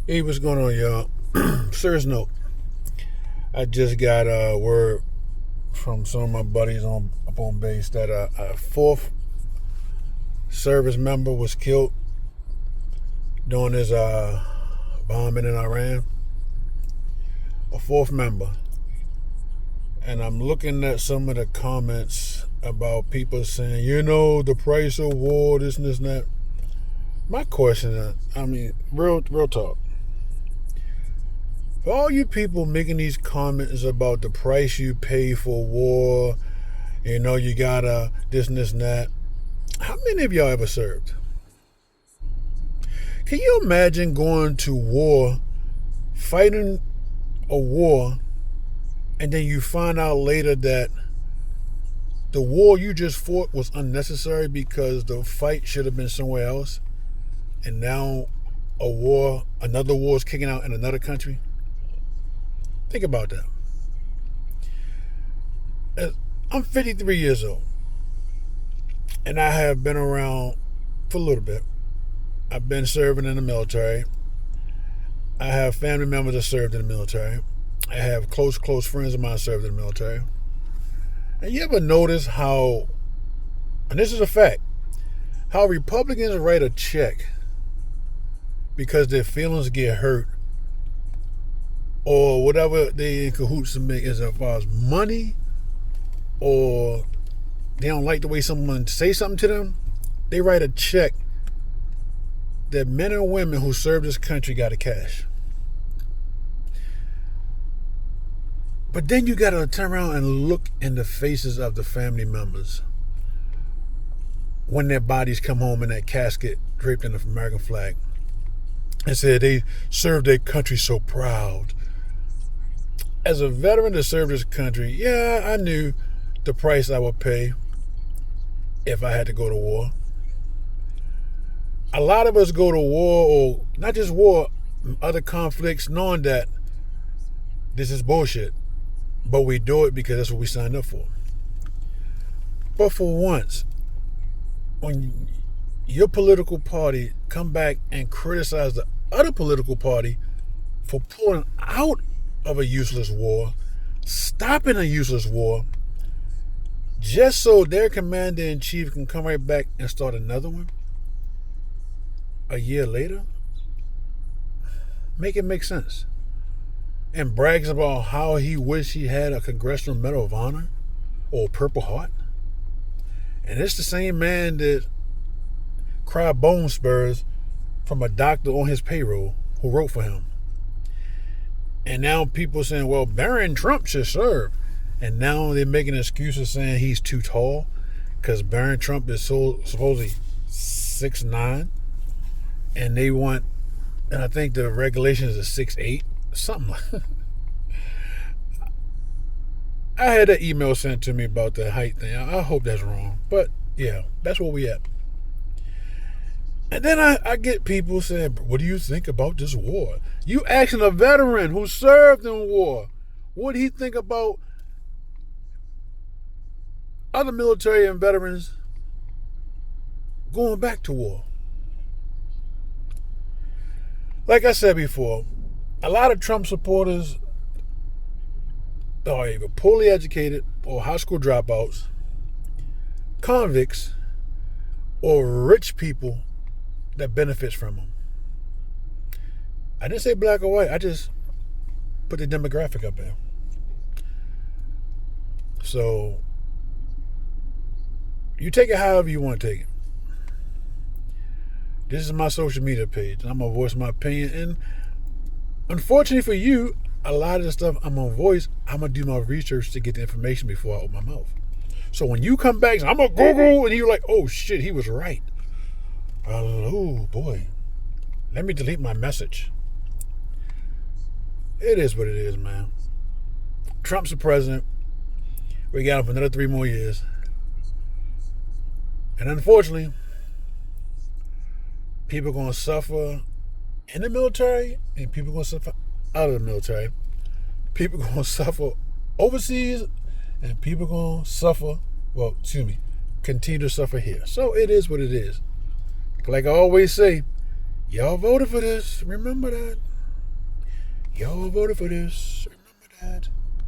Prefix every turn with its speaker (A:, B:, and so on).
A: Hey, what's going on, y'all? Serious note. I just got word from some of my buddies up on base that a fourth service member was killed during this bombing in Iran. A fourth member. And I'm looking at some of the comments about people saying, the price of war, this and this and that. My question, real talk. For all you people making these comments about the price you pay for war, you gotta this and this and that. How many of y'all ever served? Can you imagine going to war, fighting a war, and then you find out later that the war you just fought was unnecessary because the fight should have been somewhere else, and now another war is kicking out in another country? Think about that. I'm 53 years old, and I have been around for a little bit. I've been serving in the military. I have family members that served in the military. I have close friends of mine served in the military. And you ever notice how, and this is a fact, how Republicans write a check because their feelings get hurt or whatever they in cahoots to make as far as money, or they don't like the way someone say something to them, they write a check that men and women who serve this country got to cash. But then you got to turn around and look in the faces of the family members when their bodies come home in that casket draped in the American flag and say they served their country so proud. As a veteran that served this country, yeah, I knew the price I would pay if I had to go to war. A lot of us go to war, or not just war, other conflicts, knowing that this is bullshit. But we do it because that's what we signed up for. But for once, when your political party come back and criticize the other political party for pulling out of a useless war, stopping a useless war, just so their commander-in-chief can come right back and start another one a year later, make it make sense. And brags about how he wished he had a Congressional Medal of Honor or a Purple Heart. And it's the same man that cried bone spurs from a doctor on his payroll who wrote for him. And now people saying, well, Barron Trump should serve. And now they're making excuses saying he's too tall because Barron Trump is supposedly 6'9", and they want, and I think the regulations is 6'8", something like that. I had an email sent to me about the height thing. I hope that's wrong. But yeah, that's where we at. And then I get people saying, what do you think about this war? You asking a veteran who served in war, what do he think about other military and veterans going back to war? Like I said before, a lot of Trump supporters are either poorly educated or high school dropouts, convicts, or rich people that benefits from them. I didn't say black or white. I just put the demographic up there. So you take it however you want to take it. This is my social media page, and I'm going to voice my opinion. And unfortunately for you, a lot of the stuff I'm going to voice, I'm going to do my research to get the information before I open my mouth. So when you come back, I'm going to Google, and you're like, oh shit, he was right. Oh boy, let me delete my message. It is what it is, man. Trump's the president. We got him for another 3 more years. And unfortunately, people are going to suffer in the military, and people are going to suffer out of the military. People are going to suffer overseas, and people are going to suffer, continue to suffer here. So it is what it is. Like I always say, y'all voted for this. Remember that. Y'all voted for this. Remember that.